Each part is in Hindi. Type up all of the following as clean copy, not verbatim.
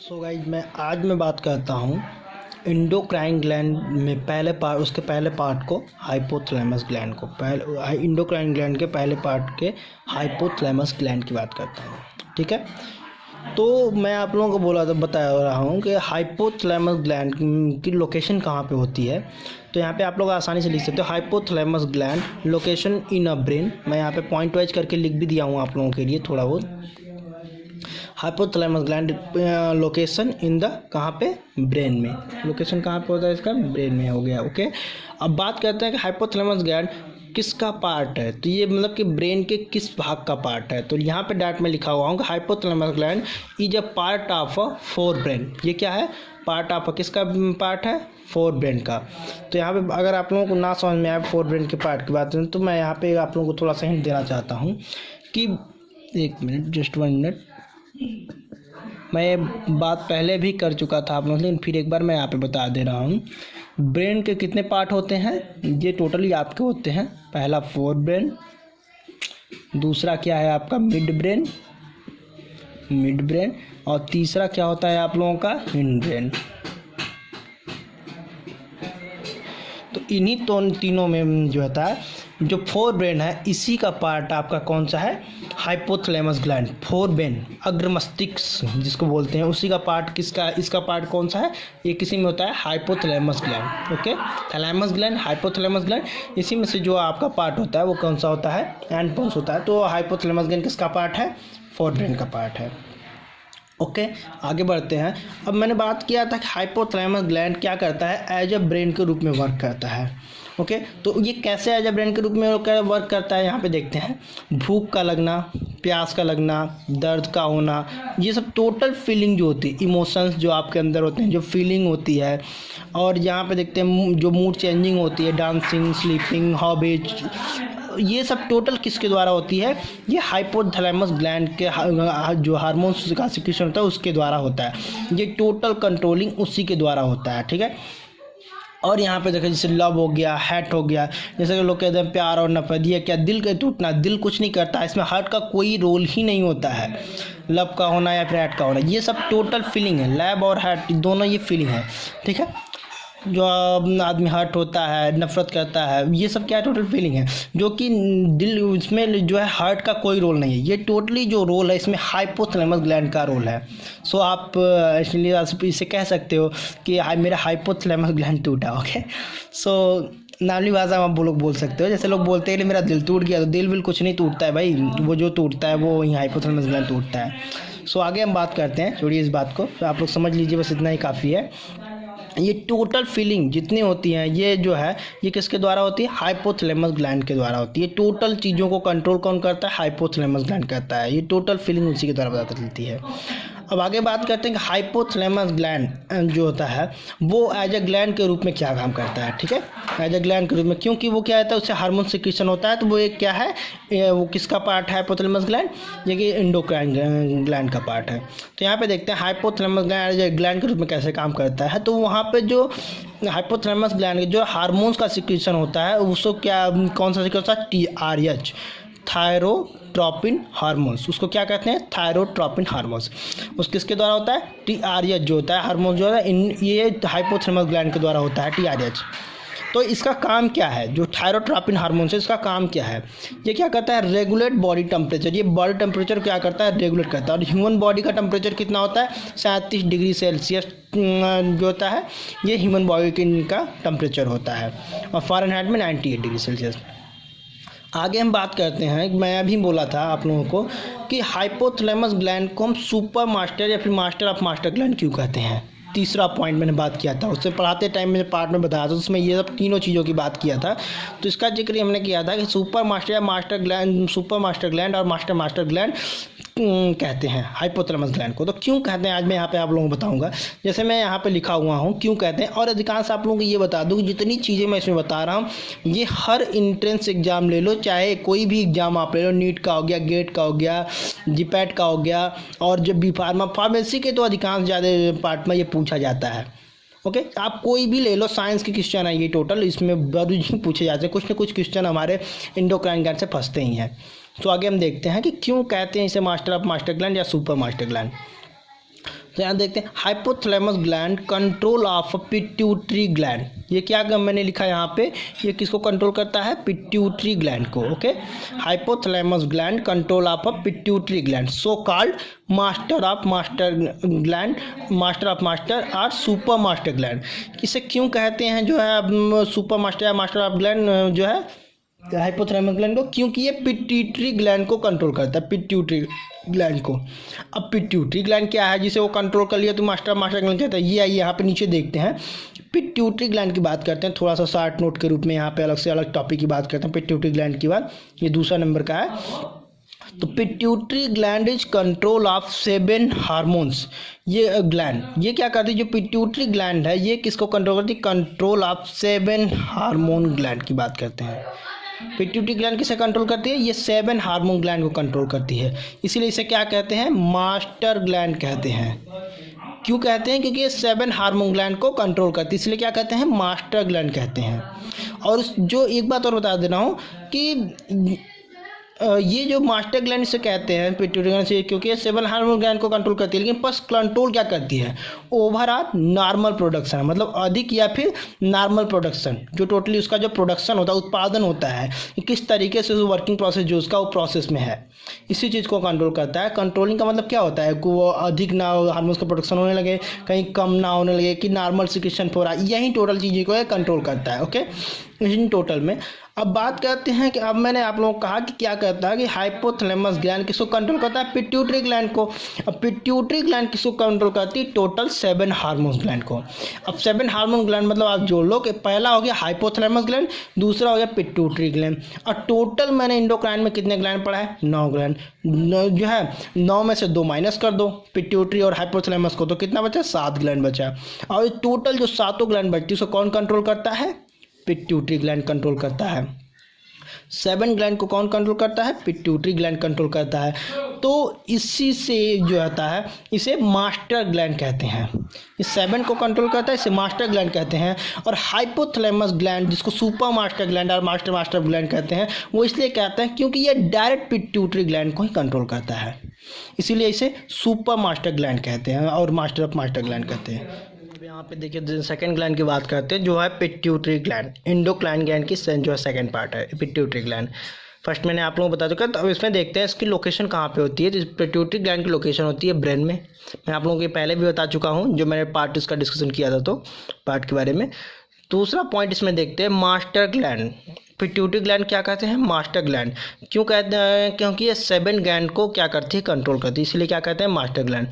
सो गाइज मैं बात करता हूँ इंडोक्राइन ग्लैंड में पहले पार्ट को हाइपोथैलेमस ग्लैंड को इंडोक्राइन ग्लैंड के पहले पार्ट के हाइपोथैलेमस ग्लैंड की बात करता हूँ। ठीक है, तो मैं आप लोगों को बता रहा हूँ कि हाइपोथैलेमस ग्लैंड की लोकेशन कहाँ पे होती है। तो यहाँ पे आप लोग आसानी से लिख सकते हो hypothalamus gland location in a brain. मैं यहाँ पे पॉइंट वाइज करके लिख भी दिया हूँ आप लोगों के लिए थोड़ा बहुत। Hypothalamus gland location in the कहाँ पे, ब्रेन में। लोकेशन कहाँ पे होता है इसका, ब्रेन में हो गया। ओके, अब बात करते हैं कि हाइपोथैलेमस ग्लैंड किसका पार्ट है। तो ये मतलब कि ब्रेन के किस भाग का पार्ट है। तो यहाँ पे डायरेक्ट में लिखा हुआ हूँ कि hypothalamus gland is a part of a fore brain. ये क्या है, पार्ट ऑफ किसका पार्ट है, फोर ब्रेन का। तो यहाँ पे अगर आप लोगों को ना समझ में आए फोर ब्रेन के पार्ट की बात करें तो मैं यहाँ पे आप लोगों को थोड़ा सा हिंट देना चाहता हूँ कि एक मिनट, जस्ट 1 मिनट। मैं ये बात पहले भी कर चुका था आप लोगों से, लेकिन फिर एक बार मैं यहाँ पे बता दे रहा हूँ। ब्रेन के कितने पार्ट होते हैं, ये टोटली आपके होते हैं। पहला फोर ब्रेन, दूसरा क्या है आपका मिड ब्रेन, और तीसरा क्या होता है आप लोगों का हिंड ब्रेन। तो इन्हीं तीनों में जो होता है, जो फोर ब्रेन है इसी का पार्ट आपका कौन सा है, हाइपोथैलेमस ग्लैंड। फोर ब्रेन, अग्र मस्तिष्क जिसको बोलते हैं, उसी का पार्ट किसका, इसका पार्ट कौन सा है, ये किसी में होता है hypothalamus gland. Okay, thalamus gland, hypothalamus gland, इसी में से जो आपका पार्ट होता है वो कौन सा होता है, एंडपोन्स होता है। तो हाइपोथैलेमस ग्लैंड किसका पार्ट है, फोर ब्रेन का पार्ट है। ओके, आगे बढ़ते हैं। अब मैंने बात किया था कि हाइपोथैलेमस ग्लैंड क्या करता है, एज अ ब्रेन के रूप में वर्क करता है। ओके, तो ये कैसे एज अ ब्रेन के रूप में वर्क करता है, यहाँ पे देखते हैं। भूख का लगना, प्यास का लगना, दर्द का होना, ये सब टोटल फीलिंग जो होती है, इमोशंस जो आपके अंदर होते हैं, जो फीलिंग होती है। और यहाँ पे देखते हैं जो मूड चेंजिंग होती है, डांसिंग, स्लीपिंग, हॉबीज, ये सब टोटल किसके द्वारा होती है, ये हाइपोथैलेमस ग्लैंड के जो हार्मोन्स का सिक्रीशन होता है उसके द्वारा होता है। ये टोटल कंट्रोलिंग उसी के द्वारा होता है। ठीक है, और यहाँ पे देखो जैसे लव हो गया, हैट हो गया, जैसे कि लोग कहते हैं प्यार और नफरत, ये क्या, दिल का टूटना, दिल कुछ नहीं करता है इसमें, हार्ट का कोई रोल ही नहीं होता है। लव का होना या फिर हैट का होना, ये सब टोटल फीलिंग है। लव और हैट दोनों ये फीलिंग है। ठीक है, जो आदमी हर्ट होता है, नफरत करता है, ये सब क्या है, टोटल फीलिंग है। जो कि दिल, इसमें जो है हार्ट का कोई रोल नहीं है। ये टोटली जो रोल है इसमें हाइपोथैलेमस ग्लैंड का रोल है। सो आप इसलिए इसे कह सकते हो कि मेरा हाइपोथैलेमस ग्लैंड टूटा। ओके, सो नाली भाषा में आप लोग बोल सकते हो। जैसे लोग बोलते हैं कि मेरा दिल टूट गया, तो दिल कुछ नहीं टूटता है भाई, वो जो टूटता है वो वहीं हाइपोथैलेमस ग्लैंड टूटता है। सो आगे हम बात करते हैं, छोड़िए इस बात को, आप लोग समझ लीजिए, बस इतना ही काफ़ी है। ये टोटल फीलिंग जितनी होती हैं, ये जो है ये किसके द्वारा होती है, हाइपोथैलेमस ग्लैंड के द्वारा होती है। टोटल चीज़ों को कंट्रोल कौन करता है, हाइपोथैलेमस ग्लैंड करता है। ये टोटल फीलिंग उसी के द्वारा पता चलती है। अब आगे बात करते हैं कि हाइपोथैलेमस ग्लैंड जो होता है वो एज अ ग्लैंड के रूप में क्या काम करता है। ठीक है, एज अ ग्लैंड के रूप में, क्योंकि वो क्या होता है, उससे हार्मोन सिक्रीशन होता है। तो वो एक क्या है, वो किसका पार्ट है, हाइपोथैलेमस ग्लैंड, ये कि इंडोक्राइन ग्लैंड का पार्ट है। तो यहाँ पे देखते हैं हाइपोथैलेमस ग्लैंड के रूप में कैसे काम करता है। तो वहाँ पे जो हाइपोथैलेमस ग्लैंड के जो हार्मोन्स का सिक्रीशन होता है उसको क्या, कौन सा सिक्रीशन होता है, TRH, थायरोट्रोपिन हार्मोन्स, उसको क्या कहते हैं, थायरोट्रोपिन हार्मोन्स। उस किसके द्वारा होता है, TRH जो होता है हार्मोन जो है, ये हाइपोथैलेमस ग्लैंड के द्वारा होता है, TRH। तो इसका काम क्या है, जो थायरोट्रोपिन हार्मोन है इसका काम क्या है, ये क्या करता है, रेगुलेट बॉडी टेम्परेचर। ये बॉडी टेम्परेचर क्या करता है, रेगुलेट करता है। और ह्यूमन बॉडी का टेम्परेचर कितना होता है, 37 डिग्री सेल्सियस जो होता है, ये ह्यूमन बॉडी का टेम्परेचर होता है। और फ़ारेनहाइट में 98 डिग्री सेल्सियस। आगे हम बात करते हैं, मैं अभी बोला था आप लोगों को कि हाइपोथैलेमस ग्लैंड को हम सुपर मास्टर या फिर मास्टर ऑफ मास्टर ग्लैंड क्यों कहते हैं। तीसरा पॉइंट मैंने बात किया था, उससे पढ़ाते टाइम मैंने पार्ट में बताया था, उसमें ये सब तीनों चीज़ों की बात किया था। तो इसका जिक्र हमने किया था कि सुपर मास्टर या master gland, super master gland और मास्टर ग्लैंड कहते हैं हाइपोथैलेमस ग्लैंड को। तो क्यों कहते हैं आज मैं यहाँ पे आप लोगों को बताऊंगा। जैसे मैं यहाँ पे लिखा हुआ हूँ क्यों कहते हैं, और अधिकांश आप लोगों को ये बता दूँ कि जितनी चीज़ें मैं इसमें बता रहा हूँ ये हर इंट्रेंस एग्जाम ले लो, चाहे कोई भी एग्जाम आप ले लो, नीट का हो गया, गेट का हो गया, जीपैट का हो गया, और जब भी फार्मेसी के तो अधिकांश ज़्यादा पार्ट में ये पूछा जाता है। ओके, आप कोई भी ले लो, साइंस के क्वेश्चन है ये टोटल, इसमें बड़ी ही पूछे जाते हैं, कुछ ना कुछ क्वेश्चन हमारे इंडोक्राइन ग्लैंड से फंसते ही हैं। तो आगे हम देखते हैं कि क्यों कहते हैं इसे मास्टर ऑफ मास्टर ग्लैंड या सुपर मास्टर ग्लैंड। तो यहाँ देखते हैं hypothalamus gland control of pituitary gland. ये क्या मैंने लिखा है यहाँ पे, ये किसको कंट्रोल करता है, पिट्यूटरी ग्लैंड को। Okay, hypothalamus gland control of pituitary gland, so called master of master gland, master of master और सुपर मास्टर ग्लैंड। इसे क्यों कहते हैं जो है सुपर मास्टर या मास्टर ऑफ ग्लैंड जो है हाइपोथैलेमस ग्लैंड को, क्योंकि ये पिट्यूटरी ग्लैंड को कंट्रोल करता है, पिट्यूटरी ग्लैंड को। अब पिट्यूटरी ग्लैंड क्या है जिसे वो कंट्रोल कर लिया तो मास्टर ग्लैंड कहता है। ये आइए यहाँ पे नीचे देखते हैं, पिट्यूटरी ग्लैंड की बात करते हैं, थोड़ा सा शॉर्ट नोट के रूप में यहाँ पे अलग से अलग टॉपिक की बात करते हैं। पिट्यूटरी ग्लैंड की बात, ये दूसरा नंबर का है। तो pituitary gland is control of 7 hormones. ये ग्लैंड ये क्या करती है, जो पिट्यूटरी ग्लैंड है ये किसको कंट्रोल करती है, कंट्रोल ऑफ 7 हार्मोन ग्लैंड की बात करते हैं। पिट्यूटरी ग्लैंड किसे कंट्रोल करती है, ये 7 हार्मोन ग्लैंड को कंट्रोल करती है, इसीलिए इसे क्या कहते हैं, मास्टर ग्लैंड कहते हैं। क्यों कहते हैं, क्योंकि ये 7 हार्मोन ग्लैंड को कंट्रोल करती है, इसलिए क्या कहते हैं, मास्टर ग्लैंड कहते हैं। और जो एक बात और बता दे रहा हूँ कि ये जो मास्टर ग्लैंड से कहते हैं पिट्यूटरी ग्लैंड से, क्योंकि ये 7 हार्मोन ग्लैंड को कंट्रोल करती है, लेकिन बस कंट्रोल क्या करती है, ओवरऑल नॉर्मल प्रोडक्शन, मतलब अधिक या फिर नॉर्मल प्रोडक्शन, जो टोटली उसका जो प्रोडक्शन होता है, उत्पादन होता है, किस तरीके से वर्किंग प्रोसेस जो उसका वो प्रोसेस में है, इसी चीज़ को कंट्रोल करता है। कंट्रोलिंग का मतलब क्या होता है कि वो अधिक ना हार्मोन्स का प्रोडक्शन होने लगे, कहीं कम ना होने लगे, कि नॉर्मल सिक्रेशन हो रहा है, यही टोटल चीज़ों को कंट्रोल करता है। ओके, इन टोटल में अब बात करते हैं कि अब मैंने आप लोगों को कहा कि क्या कहता है कि हाइपोथैलेमस ग्लैंड किसको कंट्रोल करता है, पिट्यूटरी ग्लैंड को। अब पिट्यूटरी ग्लैंड किसको कंट्रोल करती है, टोटल 7 हार्मोन ग्लैंड को। अब 7 हार्मोन ग्लैंड मतलब आप जोड़ लो कि पहला हो गया हाइपोथैलेमस ग्लैंड, दूसरा हो गया पिट्यूटरी ग्लैंड, और टोटल मैंने एंडोक्राइन में कितने ग्लैंड पढ़ा है, 9 ग्लैंड। जो है 9 में से 2 माइनस कर दो पिट्यूटरी और हाइपोथैलेमस को, तो कितना बचा, 7 ग्लैंड बचा। और टोटल जो 7 ग्लैंड बचती है उसको कौन कंट्रोल करता है, पिट्यूटरी ग्लैंड कंट्रोल करता है। 7 ग्लैंड को कौन कंट्रोल करता है, पिट्यूटरी ग्लैंड कंट्रोल करता है। तो इसी से जो होता है इसे मास्टर ग्लैंड कहते हैं। इस 7 को कंट्रोल करता है, इसे मास्टर ग्लैंड कहते हैं। और हाइपोथैलेमस ग्लैंड जिसको सुपर मास्टर ग्लैंड और मास्टर ग्लैंड कहते हैं, वो इसलिए कहते हैं क्योंकि ये डायरेक्ट पिट्यूटरी ग्लैंड को ही कंट्रोल करता है, इसीलिए इसे सुपर मास्टर ग्लैंड कहते हैं और मास्टर ऑफ मास्टर ग्लैंड कहते हैं। यहाँ पे देखिए सेकंड ग्लैंड की बात करते हैं जो है पिट्यूटरी ग्लैंड, एंडोक्राइन ग्लैंड की जो है सेकंड पार्ट है पिट्यूटरी ग्लैंड। फर्स्ट मैंने आप लोगों को बता चुका, तो अब इसमें देखते हैं इसकी लोकेशन कहाँ पे होती है। तो पिट्यूटरी ग्लैंड की लोकेशन होती है ब्रेन में। मैं आप लोगों को पहले भी बता चुका हूँ, जो मैंने पार्ट इसका डिस्कशन किया था तो पार्ट के बारे में। दूसरा पॉइंट इसमें देखते हैं मास्टर ग्लैंड। पिट्यूटरी ग्लैंड क्या कहते हैं, मास्टर ग्लैंड। क्यों कहते हैं, क्योंकि ये 7 ग्लैंड को क्या करती है, कंट्रोल करती है, इसलिए क्या कहते हैं, मास्टर ग्लैंड।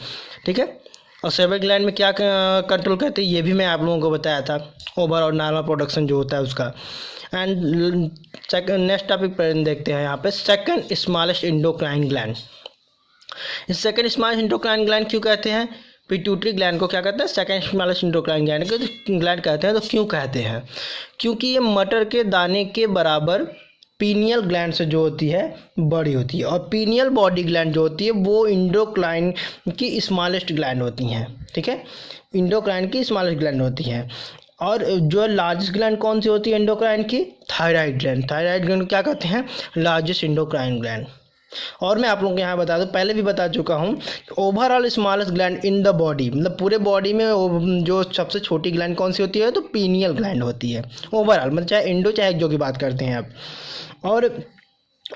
ठीक है, और 7 ग्लैंड में क्या कंट्रोल करते हैं ये भी मैं आप लोगों को बताया था, ओवर और नॉर्मल प्रोडक्शन जो होता है उसका। एंड नेक्स्ट टॉपिक पर देखते हैं यहाँ पे second smallest endocrine gland. Second smallest endocrine gland क्यों कहते हैं, पिट्यूटरी ग्लैंड को क्या कहते हैं, सेकंड स्मॉलेस्ट एंडोक्राइन ग्लैंड कहते हैं। तो क्यों कहते हैं, क्योंकि ये मटर के दाने के बराबर पीनियल ग्लैंड से जो होती है बड़ी होती है, और पीनियल बॉडी ग्लैंड जो होती है वो एंडोक्राइन की स्मॉलेस्ट ग्लैंड होती हैं। ठीक है, एंडोक्राइन की स्मॉलेस्ट ग्लैंड होती हैं। और जो लार्जेस्ट ग्लैंड कौन सी होती है एंडोक्राइन की, थायराइड ग्लैंड। थायराइड ग्लैंड क्या कहते हैं, लार्जेस्ट एंडोक्राइन ग्लैंड। और मैं आप लोगों को यहाँ बता दूँ, पहले भी बता चुका हूँ, overall smallest gland in the body, मतलब पूरे बॉडी में जो सबसे छोटी ग्लैंड कौन सी होती है, तो पीनियल ग्लैंड होती है ओवरऑल, मतलब चाहे एंडो चाहे जो की बात करते हैं आप। और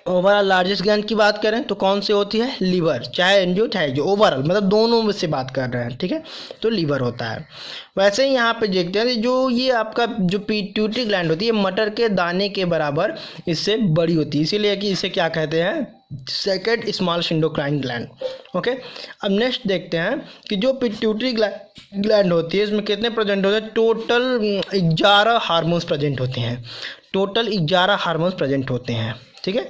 ओवरऑल लार्जेस्ट ग्लैंड की बात करें तो कौन सी होती है, लीवर, चाहे एंजियो चाहे जो, ओवरऑल मतलब दोनों में से बात कर रहे हैं। ठीक है, तो लीवर होता है। वैसे ही यहाँ पे देखते हैं जो ये आपका जो पिट्यूटरी ग्लैंड होती है मटर के दाने के बराबर इससे बड़ी होती है, इसीलिए कि इसे क्या कहते हैं, second smallest endocrine gland. Okay, अब नेक्स्ट देखते हैं कि जो पिट्यूटरी ग्लैंड होती है इसमें कितने प्रेजेंट होते हैं, टोटल 11 हार्मोन्स प्रेजेंट होते हैं। टोटल 11 हार्मोन्स प्रेजेंट होते हैं। ठीक है,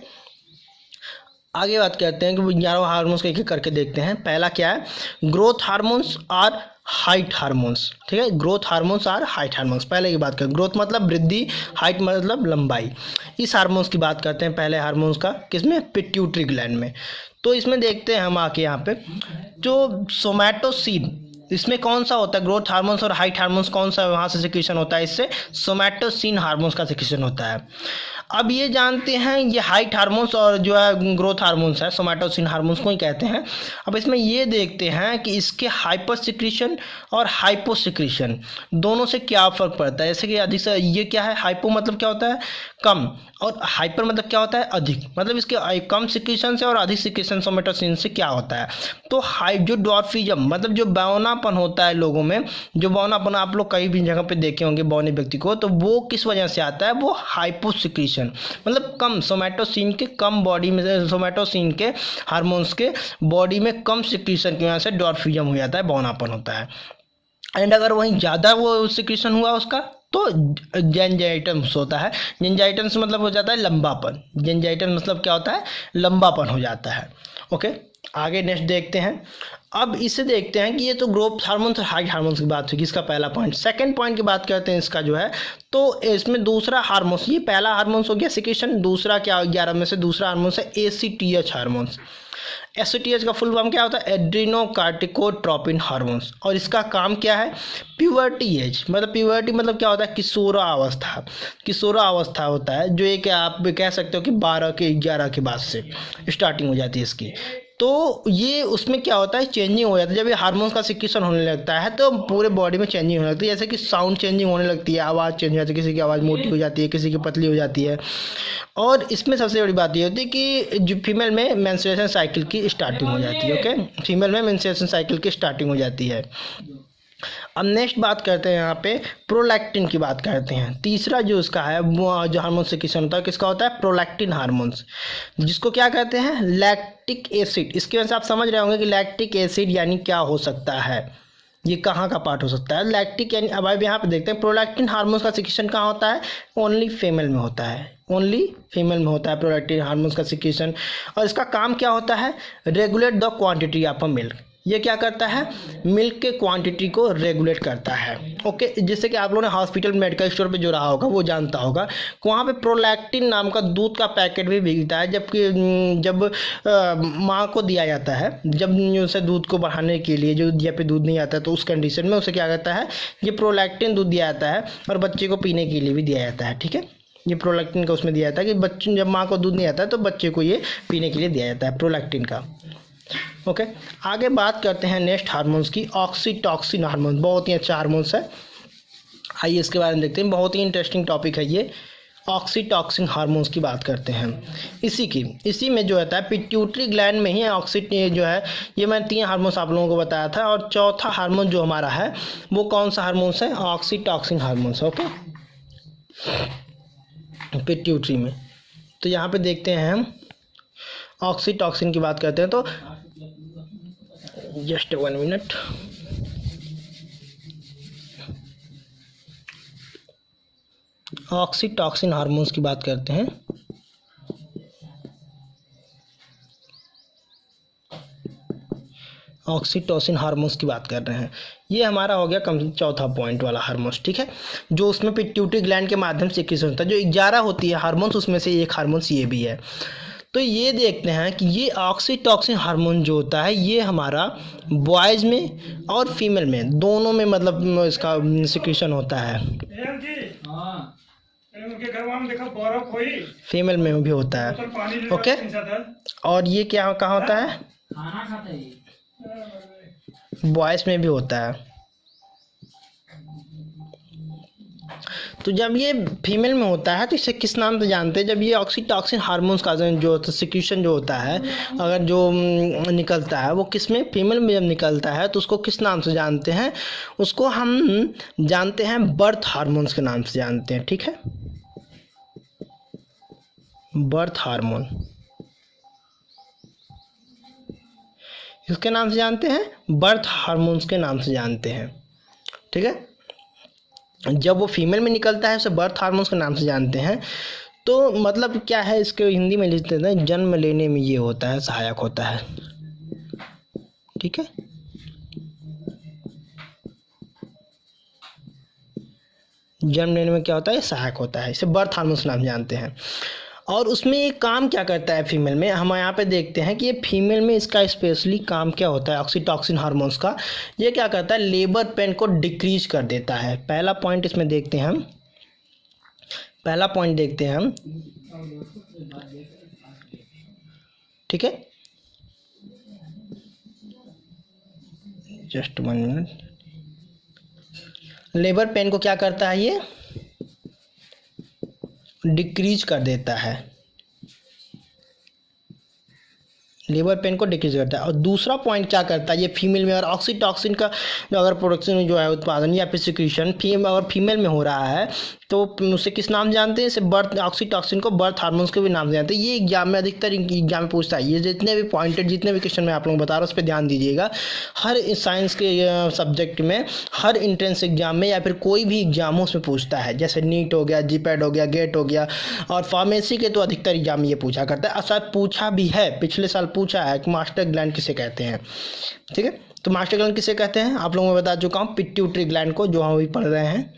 आगे बात करते हैं कि 11 हार्मोन्स को एक एक करके देखते हैं। पहला क्या है, ग्रोथ हार्मोन्स और हाइट हार्मोन्स। ठीक है, ग्रोथ हार्मोन्स और हाइट हार्मोन्स। पहले की बात करें, ग्रोथ मतलब वृद्धि, हाइट मतलब लंबाई। इस हार्मोन्स की बात करते हैं पहले हार्मोन्स का, किसमें, पिट्यूटरी ग्लैंड में। तो इसमें देखते हैं हम आके यहाँ पे जो सोमैटोसिन इसमें कौन सा होता है, ग्रोथ हार्मोन्स और हाइट हार्मोन्स, कौन सा वहाँ से सिक्रीशन होता है, इससे सोमैटोसिन हार्मोन्स का सिक्रीशन होता है। अब ये जानते हैं ये हाइट हार्मोन्स और जो है ग्रोथ हार्मोन्स है, सोमैटोसिन हार्मोन्स को ही कहते हैं। अब इसमें ये देखते हैं कि इसके हाइपर सिक्रीशन और हाइपो सिक्रीशन दोनों से क्या फ़र्क पड़ता है। जैसे कि अधिक से ये क्या है, हाइपो मतलब क्या होता है कम, और हाइपर मतलब क्या होता है अधिक, मतलब इसके कम सिक्रीशन से और अधिक सिक्रीशन सोमैटोसिन से क्या होता है। तो जो डॉर्फिज्म मतलब जो बौनापन होता है लोगों में, जो बौनापन आप लोग कई भी जगह पे देखे होंगे बौने व्यक्ति को, तो वो किस वजह से आता है, वो हाइपो सिक्रीशन मतलब कम सोमैटोसिन के कम बॉडी में, सोमैटोसिन के हार्मोन्स के बॉडी में कम सिक्रीशन की वजह से डॉर्फिज्म हो जाता है, बौनापन होता है। एंड अगर वहीं ज़्यादा वो सिक्रीशन हुआ उसका तो जेंजाइटम्स होता है। जेंजाइटम्स मतलब हो जाता है लंबापन, जेंजाइटम्स मतलब क्या होता है, लंबापन हो जाता है। ओके, आगे नेक्स्ट देखते हैं। अब इसे देखते हैं कि ये तो ग्रोथ हार्मोन्स और हाइट हार्मोन्स की बात होगी, इसका पहला पॉइंट। सेकंड पॉइंट की बात करते हैं इसका जो है, तो इसमें दूसरा हार्मोन्स, ये पहला हार्मोन्स हो गया सिक्रीशन, दूसरा क्या 11 में से दूसरा हार्मोन्स है ACTH हार्मोन्स। एसओटीएच का फुल फॉर्म क्या होता है, एड्रीनोकार्टिकोट्रोपिन हार्मोन्स, और इसका काम क्या है, प्यूबर्टी एज, मतलब प्यूबर्टी मतलब क्या होता है, किशोरावस्था, किशोरावस्था होता है, जो एक आप कह सकते हो कि 12 के 11 के बाद से स्टार्टिंग हो जाती है इसकी। तो ये उसमें क्या होता है, चेंजिंग हो जाता है। जब ये हार्मोन्स का सिक्रीशन होने लगता है तो पूरे बॉडी में चेंजिंग होने लगती है, जैसे कि साउंड चेंजिंग होने लगती है, आवाज़ चेंज हो जाती है, किसी की आवाज़ मोटी हो जाती है, किसी की पतली हो जाती है। और इसमें सबसे बड़ी बात ये होती है कि जो फीमेल में मेंस्ट्रुएशन साइकिल की स्टार्टिंग हो जाती है। ओके, फीमेल में मेंस्ट्रुएशन साइकिल की स्टार्टिंग हो जाती है। अब नेक्स्ट बात करते हैं, यहाँ पे प्रोलैक्टिन की बात करते हैं। तीसरा जो उसका है वो जो हार्मोन सिक्रीशन होता है किसका होता है, प्रोलैक्टिन हार्मोन्स, जिसको क्या कहते हैं, लैक्टिक एसिड। इसकी वजह से आप समझ रहे होंगे कि लैक्टिक एसिड यानी क्या हो सकता है, ये कहाँ का पार्ट हो सकता है लैक्टिक यानी। अब आप यहाँ पे देखते हैं प्रोलैक्टिन हार्मोन्स का सिक्रीशन कहाँ होता है, ओनली फीमेल में होता है, ओनली फीमेल में होता है प्रोलैक्टिन हार्मोन्स का सिक्रीशन। और इसका काम क्या होता है, regulate the quantity of a milk. ये क्या करता है, मिल्क के क्वांटिटी को रेगुलेट करता है। ओके, जैसे कि आप लोगों ने हॉस्पिटल मेडिकल स्टोर पे जो रहा होगा वो जानता होगा कि वहाँ पे प्रोलैक्टिन नाम का दूध का पैकेट भी बिकता है, जबकि जब माँ को दिया जाता है, जब उसे दूध को बढ़ाने के लिए, जो या पे दूध नहीं आता है तो उस कंडीशन में उसे क्या करता है, ये प्रोलैक्टिन दूध दिया जाता है, और बच्चे को पीने के लिए भी दिया जाता है। ठीक है, ये प्रोलैक्टिन का उसमें दिया जाता है कि बच्चे, जब माँ को दूध नहीं आता है तो बच्चे को ये पीने के लिए दिया जाता है प्रोलैक्टिन का। ओके, आगे बात करते हैं नेक्स्ट हार्मोन्स की, ऑक्सीटॉक्सिन हार्मोन, बहुत ही अच्छा हार्मोन्स है। आइए इसके बारे में देखते हैं, बहुत ही इंटरेस्टिंग टॉपिक है ये। ऑक्सीटॉक्सिन हार्मोन्स की बात करते हैं, इसी में जो होता है पिट्यूटरी ग्लैंड में ही ऑक्सीटॉक्सिन जो है, ये मैंने 3 हार्मोन्स आप लोगों को बताया था, और चौथा हार्मोन जो हमारा है वो कौन सा हार्मोन्स है, ऑक्सीटॉक्सिन हार्मोन्स। ओके, पिट्यूटरी में। तो यहाँ पे देखते हैं हम ऑक्सीटॉक्सिन की बात करते हैं, तो जस्ट 1 मिनट। ऑक्सीटॉक्सिन हार्मोन्स की बात करते हैं। ऑक्सीटोसिन हार्मोन्स की बात कर रहे हैं, ये हमारा हो गया कम चौथा पॉइंट वाला हार्मोन्स। ठीक है, जो उसमें पिट्यूटरी ग्लैंड के माध्यम से सिक्रीशन होता है, जो 11 होती है हार्मोन्स उसमें से एक हार्मोन्स ये भी है। तो ये देखते हैं कि ये ऑक्सीटॉक्सिन हार्मोन जो होता है ये हमारा बॉयज़ में और फीमेल में दोनों में मतलब इसका सिक्रीशन होता है। फीमेल में भी होता है। ओके, और ये क्या कहाँ होता है, बॉयज़ में भी होता है। तो जब ये फीमेल में होता है तो इसे किस नाम से जानते हैं, जब ये ऑक्सीटॉक्सिन हार्मोन्स का जो सिक्रीशन जो होता है, अगर जो निकलता है वो किस में, फीमेल में जब निकलता है तो उसको किस नाम से जानते हैं, उसको हम जानते हैं बर्थ हार्मोन्स के नाम से जानते हैं। ठीक है, बर्थ हार्मोन इसके नाम से जानते हैं, बर्थ हार्मोन्स के नाम से जानते हैं। ठीक है, जब वो फीमेल में निकलता है उसे बर्थ हार्मोन्स के नाम से जानते हैं। तो मतलब क्या है, इसके हिंदी में लिखते हैं जन्म लेने में ये होता है, सहायक होता है। ठीक है, जन्म लेने में क्या होता है, सहायक होता है, इसे बर्थ हार्मोन्स नाम जानते हैं। और उसमें ये काम क्या करता है फीमेल में, हम यहाँ पे देखते हैं कि ये फीमेल में इसका स्पेशली काम क्या होता है ऑक्सीटॉसिन हार्मोन्स का। ये क्या करता है, लेबर पेन को डिक्रीज कर देता है। पहला पॉइंट इसमें देखते हैं हम, पहला पॉइंट देखते हैं हम, ठीक है, जस्ट 1 मिनट। लेबर पेन को क्या करता है, ये डिक्रीज कर देता है, लेबर पेन को डिक्रीज करता है। और दूसरा पॉइंट क्या करता है ये फीमेल में, और ऑक्सीटॉसिन का जो अगर प्रोडक्शन जो है उत्पादन या फिर सिक्रीशन अगर फीमेल में हो रहा है तो उसे किस नाम जानते हैं, इसे बर्थ, ऑक्सीटॉसिन को बर्थ हार्मोन्स के भी नाम जानते हैं। ये एग्जाम में अधिकतर एग्जाम में पूछता है। ये जितने भी पॉइंटेड जितने भी क्वेश्चन मैं आप लोगों को बता रहा हूँ उस पर ध्यान दीजिएगा। हर साइंस के सब्जेक्ट में, हर इंट्रेंस एग्जाम में या फिर कोई भी एग्जाम हो उसमें पूछता है, जैसे नीट हो गया, जीपैट हो गया, गेट हो गया, और फार्मेसी के तो अधिकतर एग्जाम में ये पूछा करता है। शायद पूछा भी है, पिछले साल पूछा है कि मास्टर ग्लैंड किसे कहते हैं, ठीक है। तो मास्टर ग्लैंड किसे कहते हैं आप लोगों को बता चुका हूँ, पिट्यूटरी ग्लैंड को, जो हम अभी पढ़ रहे हैं।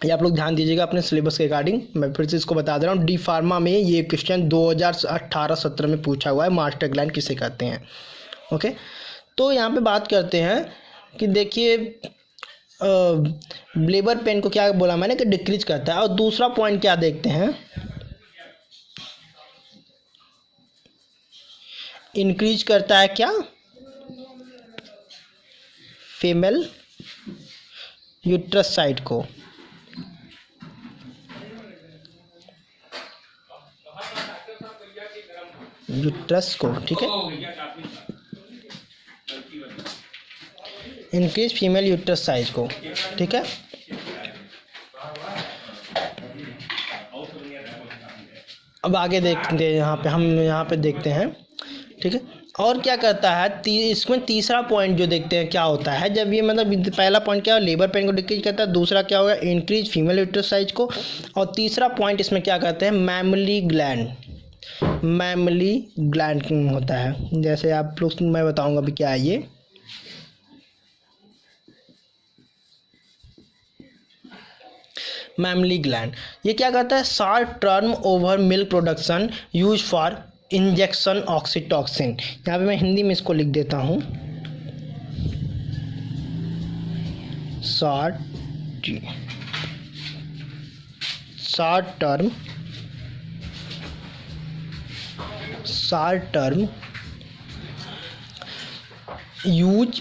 ये आप लोग ध्यान दीजिएगा अपने सिलेबस के अकॉर्डिंग। मैं फिर से इसको बता दे रहा हूँ, डी फार्मा में ये क्वेश्चन 2018-17 में पूछा हुआ है, मास्टर ग्लैंड किसे कहते हैं। ओके, तो यहाँ पे बात करते हैं कि देखिए लेबर पेन को क्या बोला मैंने कि डिक्रीज करता है। और दूसरा पॉइंट क्या देखते हैं, इंक्रीज करता है क्या, फीमेल यूट्रस साइट को। यूट्रस को, ठीक है, इंक्रीज फीमेल यूट्रस साइज को, ठीक है। अब आगे देखते हैं, यहाँ पे देखते हैं, ठीक है। और क्या करता है इसमें तीसरा पॉइंट जो देखते हैं क्या होता है, जब ये मतलब पहला पॉइंट क्या है, लेबर पेन को डिक्रीज करता है, दूसरा क्या होगा, इंक्रीज फीमेल यूट्रस साइज को, और तीसरा पॉइंट इसमें क्या कहते हैं, मैमली ग्लैंड। मैमली ग्लैंड होता है, जैसे आप लोग, मैं बताऊंगा अभी क्या है ये। मैमली ग्लैंड ये क्या करता है, short term over milk production use for injection oxytocin. यहाँ पे मैं हिंदी में इसको लिख देता हूँ, short term use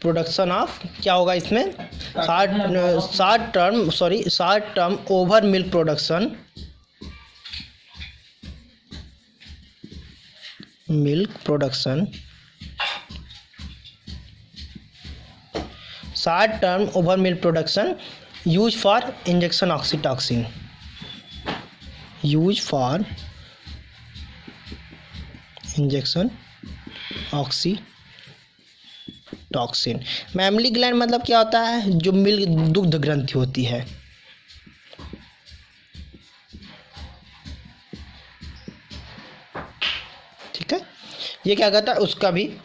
production of, क्या होगा इसमें, short term over milk production, short term over milk production use for injection oxytocin, use for injection oxytocin. Mammary gland मतलब क्या होता है, जो मिल्क दुग्ध ग्रंथि होती है, ठीक है। ये क्या करता है,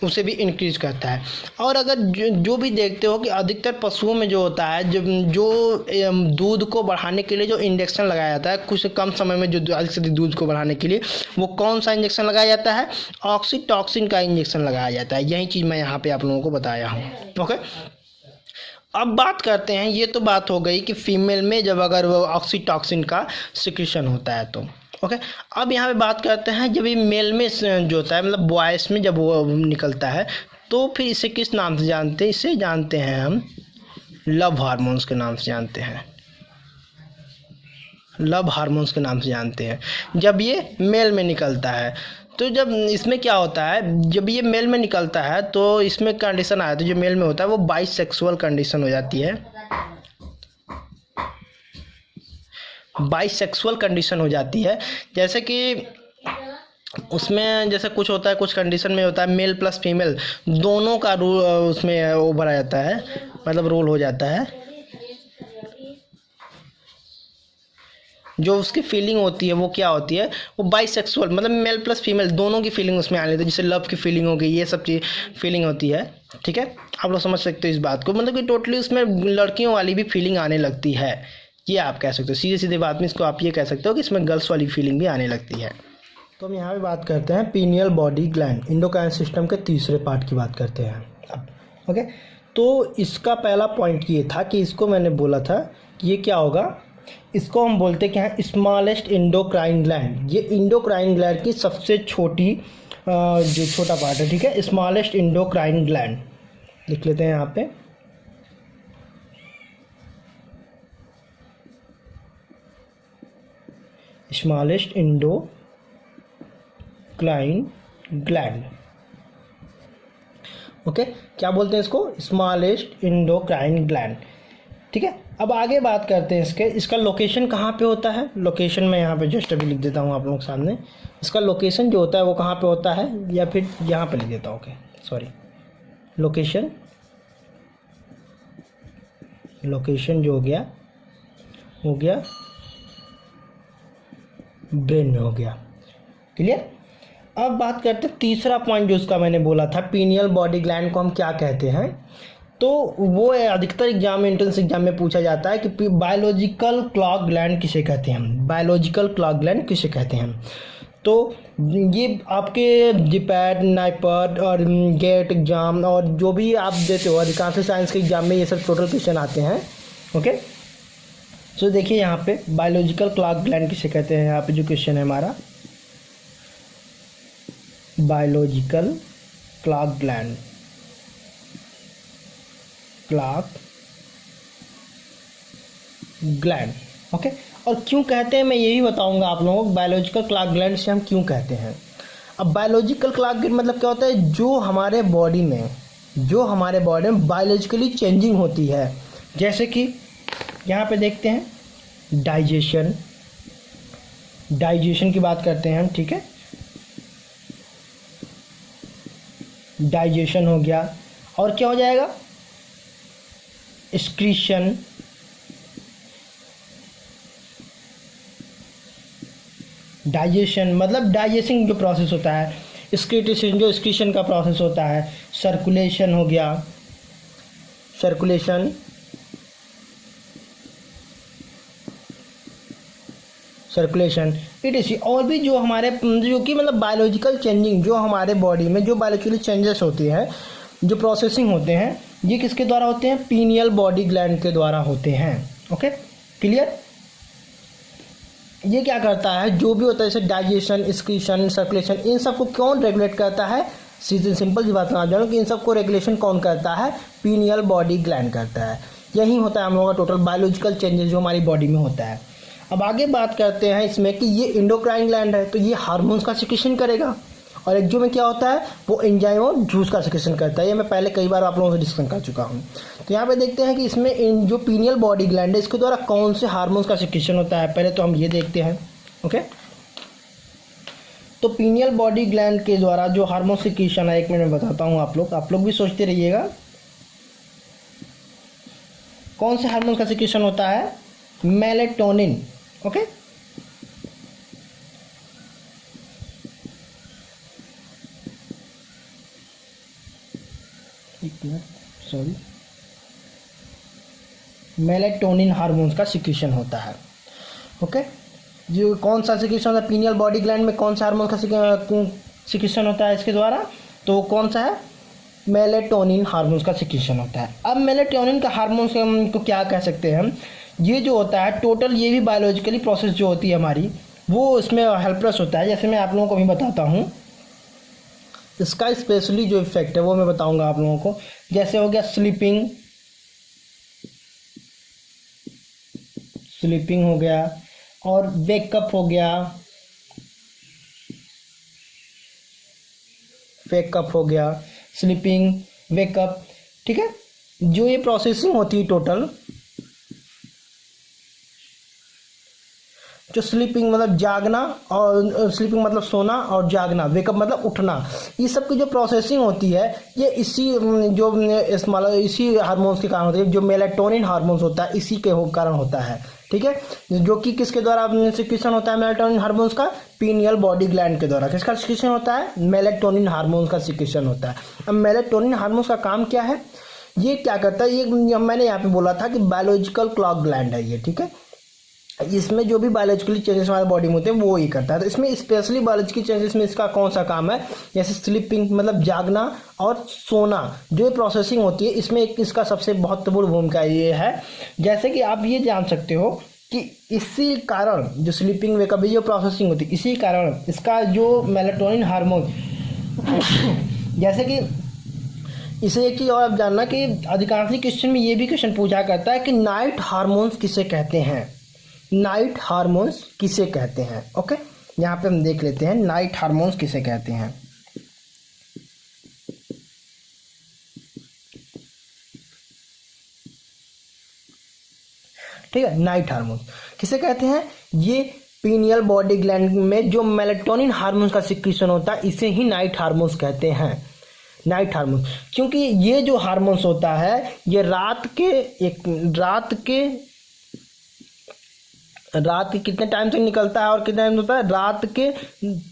उसे भी इंक्रीज करता है। और अगर जो भी देखते हो कि अधिकतर पशुओं में जो होता है, जो दूध को बढ़ाने के लिए जो इंजेक्शन लगाया जाता है कुछ कम समय में, जो अधिक से अधिक दूध को बढ़ाने के लिए, वो कौन सा इंजेक्शन लगाया जाता है, ऑक्सीटॉसिन का इंजेक्शन लगाया जाता है। यही चीज़ मैं यहाँ पे आप लोगों को बताया हूँ। ओके, अब बात करते हैं, ये तो बात हो गई कि फीमेल में जब अगर वो ऑक्सीटॉसिन का सिक्रीशन होता है तो। ओके, अब यहाँ पे बात करते हैं जब ये मेल में जो होता है, मतलब बॉयज़ में जब वो निकलता है तो फिर इसे किस नाम से जानते हैं, इसे जानते हैं हम लव हार्मोन्स के नाम से जानते हैं, लव हार्मोन्स के नाम से जानते हैं जब ये मेल में निकलता है। तो जब इसमें क्या होता है, जब ये मेल में निकलता है तो इसमें कंडीशन आया, तो जो मेल में होता है वो बाइसेक्सुअल कंडीशन हो जाती है, बाइसेक्सुअल कंडीशन हो जाती है। जैसे कि उसमें जैसे कुछ होता है, कुछ कंडीशन में होता है मेल प्लस फीमेल दोनों का रोल उसमें ओवर आ जाता है, मतलब रोल हो जाता है। जो उसकी फीलिंग होती है वो क्या होती है, वो बाइसेक्सुअल, मतलब मेल प्लस फीमेल दोनों की फीलिंग उसमें आने लगती है, जैसे लव की फीलिंग हो गई, ये सब चीज़ फीलिंग होती है, ठीक है। आप लोग समझ सकते हो इस बात को, मतलब कि टोटली उसमें लड़कियों वाली भी फीलिंग आने लगती है, ये आप कह सकते हो, सीधे सीधे बात में इसको आप ये कह सकते हो कि इसमें गर्ल्स वाली फीलिंग भी आने लगती है। तो हम यहाँ पे बात करते हैं pineal body gland, endocrine system के तीसरे पार्ट की बात करते हैं अब। ओके, तो इसका पहला पॉइंट ये था कि इसको मैंने बोला था कि ये क्या होगा, इसको हम बोलते क्या है, स्मॉलेस्ट एंडोक्राइन ग्लैंड। ये एंडोक्राइन ग्लैंड की सबसे छोटी जो छोटा पार्ट है, ठीक है, स्मॉलेस्ट एंडोक्राइन ग्लैंड लिख लेते हैं यहाँ पे। स्मॉलेस्ट एंडोक्राइन ग्लैंड, ओके, क्या बोलते हैं इसको, स्मॉलेस्ट एंडोक्राइन ग्लैंड, ठीक है। अब आगे बात करते हैं इसका लोकेशन कहाँ पे होता है। लोकेशन मैं यहाँ पे जस्ट अभी लिख देता हूँ आप लोगों के सामने। इसका लोकेशन जो होता है वो कहाँ पे होता है, या फिर यहाँ पे लिख देता हूँ, ओके सॉरी, लोकेशन जो हो गया ब्रेन में हो गया, क्लियर। अब बात करते हैं तीसरा पॉइंट जो उसका मैंने बोला था, पीनियल बॉडी ग्लैंड को हम क्या कहते हैं। तो वो अधिकतर एग्जाम में, एंट्रेंस एग्जाम में पूछा जाता है कि बायोलॉजिकल क्लॉक ग्लैंड किसे कहते हैं हम, बायोलॉजिकल क्लॉक ग्लैंड किसे कहते हैं। तो ये आपके जीपैट, नाइपैट और गेट एग्जाम और जो भी आप देते हो अधिकांश साइंस के एग्जाम में ये सब टोटल क्वेश्चन आते हैं, ओके। सो देखिए यहाँ पे बायोलॉजिकल क्लॉक ग्लैंड किसे कहते हैं, यहाँ पे जो क्वेश्चन है हमारा, बायोलॉजिकल क्लॉक ग्लैंड, ओके। और क्यों कहते हैं मैं यही बताऊंगा आप लोगों को, बायोलॉजिकल क्लॉक ग्लैंड से हम क्यों कहते हैं। अब बायोलॉजिकल क्लॉक ग्लैंड मतलब क्या होता है, जो हमारे बॉडी में बायोलॉजिकली चेंजिंग होती है। जैसे कि यहाँ पे देखते हैं डाइजेशन की बात करते हैं हम, ठीक है, डाइजेशन हो गया, और क्या हो जाएगा, एक्सक्रीशन, डाइजेशन मतलब डाइजेशन जो प्रोसेस होता है, एक्सक्रीशन जो एक्सक्रीशन का प्रोसेस होता है, सर्कुलेशन हो गया, सर्कुलेशन इट और भी जो हमारे जो कि मतलब बायोलॉजिकल चेंजिंग जो हमारे बॉडी में जो बायोलॉजिकल चेंजेस होते हैं, जो प्रोसेसिंग होते हैं, ये किसके द्वारा होते हैं, पीनियल बॉडी ग्लैंड के द्वारा होते हैं, ओके क्लियर। ये क्या करता है, जो भी होता है जैसे डाइजेशन, एक्सक्रीशन, सर्कुलेशन, इन सबको कौन रेगुलेट करता है, सीधी सिंपल सी बात समझ जाओ कि इन सबको रेगुलेशन कौन करता है, पीनियल बॉडी ग्लैंड करता है। यही होता है हम लोगों का टोटल बायोलॉजिकल चेंजेस जो हमारी बॉडी में होता है। अब आगे बात करते हैं इसमें कि ये एंडोक्राइन ग्लैंड है, तो ये हार्मोन्स का सिक्रेशन करेगा, और एक जो में क्या होता है वो एंजाइम और जूस का सिक्रेशन करता है। ये मैं पहले कई बार आप लोगों से डिस्कस कर चुका हूँ। तो यहाँ पे देखते हैं कि इसमें जो पीनियल बॉडी ग्लैंड है इसके द्वारा कौन से हार्मोन्स का सिक्रेशन होता है, पहले तो हम ये देखते हैं, ओके। तो पीनियल बॉडी ग्लैंड के द्वारा जो हार्मोन सिक्रेशन है, एक मिनट में बताता हूँ, आप लोग भी सोचते रहिएगा कौन से हार्मोन का सिक्रेशन होता है, melatonin, okay. Sorry, melatonin hormones का सिक्रेशन होता है, ओके। जो कौन सा सिक्रेशन होता है पीनियल बॉडी ग्लैंड में, कौन सा हार्मोन का सिक्रेशन होता है इसके द्वारा, तो कौन सा है, मेलेटोनिन हार्मोन्स का सिक्रेशन होता है। अब मेलेटोनिन का हार्मोन्स को क्या कह सकते हैं हम, ये जो होता है टोटल ये भी बायोलॉजिकली प्रोसेस जो होती है हमारी वो इसमें हेल्पलेस होता है। जैसे मैं आप लोगों को भी बताता हूँ, इसका स्पेशली जो इफेक्ट है वो मैं बताऊंगा आप लोगों को। जैसे हो गया स्लीपिंग हो गया, और वेकअप हो गया, स्लीपिंग, वेकअप, ठीक है। जो ये प्रोसेसिंग होती है टोटल, जो स्लीपिंग मतलब जागना, और स्लीपिंग मतलब सोना, और जागना, वेकअप मतलब उठना, ये सब की जो प्रोसेसिंग होती है ये इसी हार्मोन्स के कारण होती है, जो मेलेटोनिन हार्मोन्स होता है इसी के कारण होता है, ठीक है। जो कि किसके द्वारा सिक्रेशन होता है मेलेटोनिन हार्मोन्स का, पीनियल बॉडी ग्लैंड के द्वारा। किसका सिक्रेशन होता है, मेलेटोनिन हार्मोन्स का सिक्रेशन होता है। अब मेलेटोनिन हार्मोन्स का काम क्या है, ये क्या करता है, ये मैंने यहाँ पे बोला था कि बायोलॉजिकल क्लॉक ग्लैंड है ये, ठीक है। इसमें जो भी बायोलॉजिकली चेंजेस हमारे बॉडी में होते हैं वो ही करता है। तो इसमें स्पेशली बायोलॉजिकल चेंजेस में इसका कौन सा काम है, जैसे स्लीपिंग मतलब जागना और सोना, जो प्रोसेसिंग होती है इसमें एक इसका सबसे महत्वपूर्ण भूमिका ये है। जैसे कि आप ये जान सकते हो कि इसी कारण जो स्लीपिंग वेकअप जो प्रोसेसिंग होती है, इसी कारण इसका जो मेलाटोनिन हार्मोन जैसे कि इसे एक चीज़ और आप जानना कि अधिकांश क्वेश्चन में ये भी क्वेश्चन पूछा करता है कि नाइट हार्मोन्स किसे कहते हैं, नाइट हार्मोन्स किसे कहते हैं। ओके, यहाँ पे हम देख लेते हैं नाइट हार्मोन्स किसे कहते हैं। ठीक है, नाइट हार्मोन्स किसे कहते हैं, ये पीनियल बॉडी ग्लैंड में जो मेलाटोनिन हार्मोन्स का सिक्रीशन होता है इसे ही नाइट हार्मोन्स कहते हैं। नाइट हार्मोन, क्योंकि ये जो हार्मोन्स होता है ये रात के कितने टाइम तक निकलता है और कितने टाइम होता है, रात के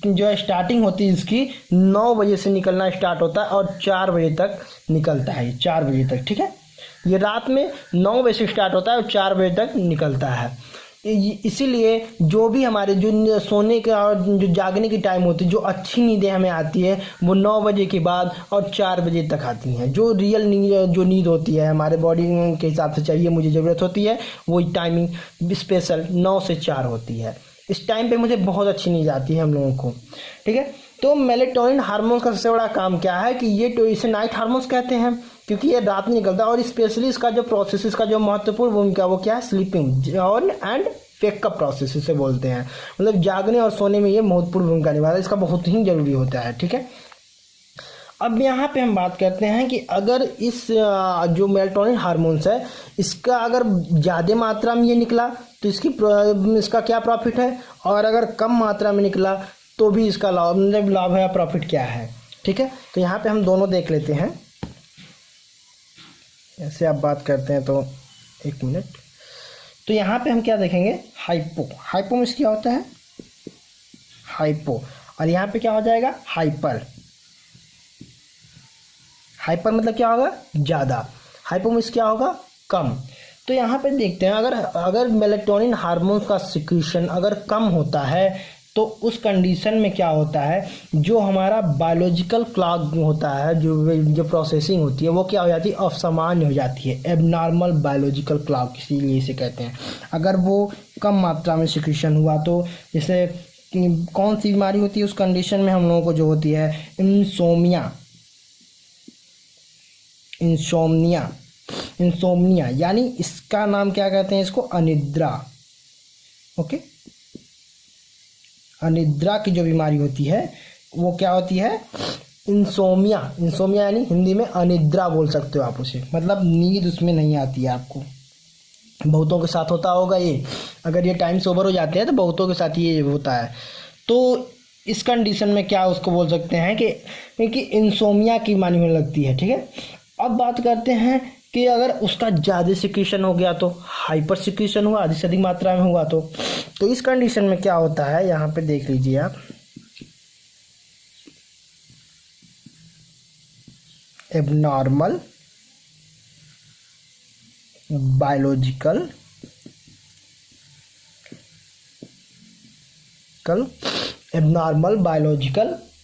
जो स्टार्टिंग होती है इसकी 9 बजे से निकलना स्टार्ट होता है और 4 बजे तक निकलता है, 4 बजे तक। ठीक है, ये रात में 9 बजे से स्टार्ट होता है और 4 बजे तक निकलता है। इसीलिए जो भी हमारे जो सोने का और जो जागने की टाइम होती है, जो अच्छी नींदें हमें आती है वो 9 बजे के बाद और 4 बजे तक आती हैं। जो रियल नींद होती है हमारे बॉडी के हिसाब से चाहिए मुझे ज़रूरत होती है वो टाइमिंग स्पेशल 9 से 4 होती है। इस टाइम पे मुझे बहुत अच्छी नींद आती है हम लोगों को। ठीक है, तो मेलाटोनिन हार्मोन्स का सबसे बड़ा काम क्या है कि ये तो इसे नाइट हार्मोन्स कहते हैं क्योंकि ये रात में निकलता है और स्पेशली इसका जो प्रोसेस इसका जो महत्वपूर्ण भूमिका वो क्या है, sleeping on and wake up process इसे बोलते हैं। मतलब जागने और सोने में ये महत्वपूर्ण भूमिका निभाता है, इसका बहुत ही जरूरी होता है। ठीक है, अब यहाँ पे हम बात करते हैं कि अगर इस जो मेलाटोनिन हार्मोन्स है इसका अगर ज़्यादा मात्रा में ये निकला तो इसका क्या प्रॉफिट है, और अगर कम मात्रा में निकला तो भी इसका लाभ है या प्रॉफिट क्या है। ठीक है, तो यहाँ पे हम दोनों देख लेते हैं। ऐसे आप बात करते हैं तो एक मिनट, तो यहाँ पे हम क्या देखेंगे, हाइपो में क्या होता है, हाइपो, और यहाँ पे क्या हो जाएगा, हाइपर मतलब क्या होगा, ज़्यादा, हाइपो में क्या होगा, कम। तो यहाँ पे देखते हैं अगर मेलाटोनिन हार्मोन्स का सिक्रीशन अगर कम होता है तो उस कंडीशन में क्या होता है, जो हमारा बायोलॉजिकल क्लॉक होता है, जो प्रोसेसिंग होती है वो क्या हो जाती है, असामान्य हो जाती है, एबनॉर्मल बायोलॉजिकल क्लॉक इसीलिए इसे कहते हैं। अगर वो कम मात्रा में सिक्रीशन हुआ तो जैसे कौन सी बीमारी होती है उस कंडीशन में हम लोगों को जो होती है इंसोम्निया, यानी इसका नाम क्या कहते हैं, इसको अनिद्रा। ओके, अनिद्रा की जो बीमारी होती है वो क्या होती है, इंसोमिया यानी हिंदी में अनिद्रा बोल सकते हो आप उसे, मतलब नींद उसमें नहीं आती है आपको। बहुतों के साथ होता होगा ये, अगर ये टाइम से ओवर हो जाते हैं तो बहुतों के साथ ये होता है। तो इस कंडीशन में क्या उसको बोल सकते हैं कि इंसोमिया की बीमारी होने लगती है। ठीक है, अब बात करते हैं कि अगर उसका ज़्यादा सिक्रीशन हो गया तो हाइपर सिक्रीशन हुआ, अधिक से अधिक मात्रा में हुआ तो इस कंडीशन में क्या होता है, यहाँ पे देख लीजिए आप, एबनॉर्मल बायोलॉजिकल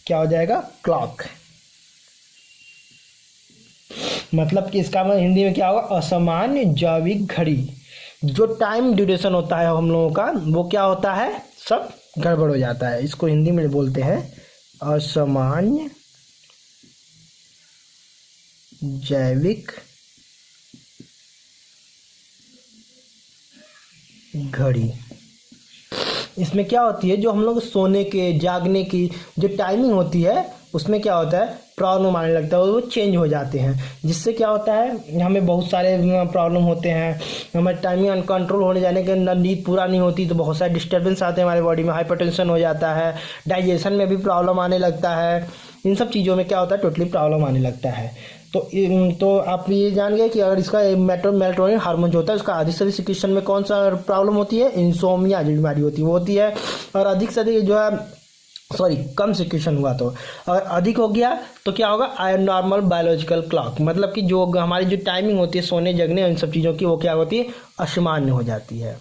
क्या हो जाएगा, क्लॉक। मतलब कि इसका मतलब हिंदी में क्या होगा, असामान्य जैविक घड़ी। जो टाइम ड्यूरेशन होता है हम लोगों का वो क्या होता है, सब गड़बड़ हो जाता है। इसको हिंदी में बोलते हैं असामान्य जैविक घड़ी। इसमें क्या होती है, जो हम लोग सोने के जागने की जो टाइमिंग होती है उसमें क्या होता है, प्रॉब्लम आने लगता है, वो चेंज हो जाते हैं, जिससे क्या होता है हमें बहुत सारे प्रॉब्लम होते हैं। हमारे टाइमिंग अनकंट्रोल होने जाने के नींद पूरा नहीं होती तो बहुत सारे डिस्टर्बेंस आते हैं हमारे बॉडी में, हाइपरटेंशन हो जाता है, डाइजेशन में भी प्रॉब्लम आने लगता है। इन सब चीज़ों में क्या होता है, टोटली प्रॉब्लम आने लगता है। तो आप ये जान गए कि अगर इसका मेलाटोनिन हार्मोन जो होता है उसका अधिक से अधिक सिक्रीशन में कौन सा प्रॉब्लम होती है, इंसोमिया जो बीमारी होती है वो होती है। और अधिक से अधिक जो है कम सिक्रीशन हुआ तो, अगर अधिक हो गया तो क्या होगा, एबनॉर्मल बायोलॉजिकल क्लॉक, मतलब कि जो हमारी जो टाइमिंग होती है सोने जगने इन सब चीज़ों की वो क्या होती है, असामान्य हो जाती है।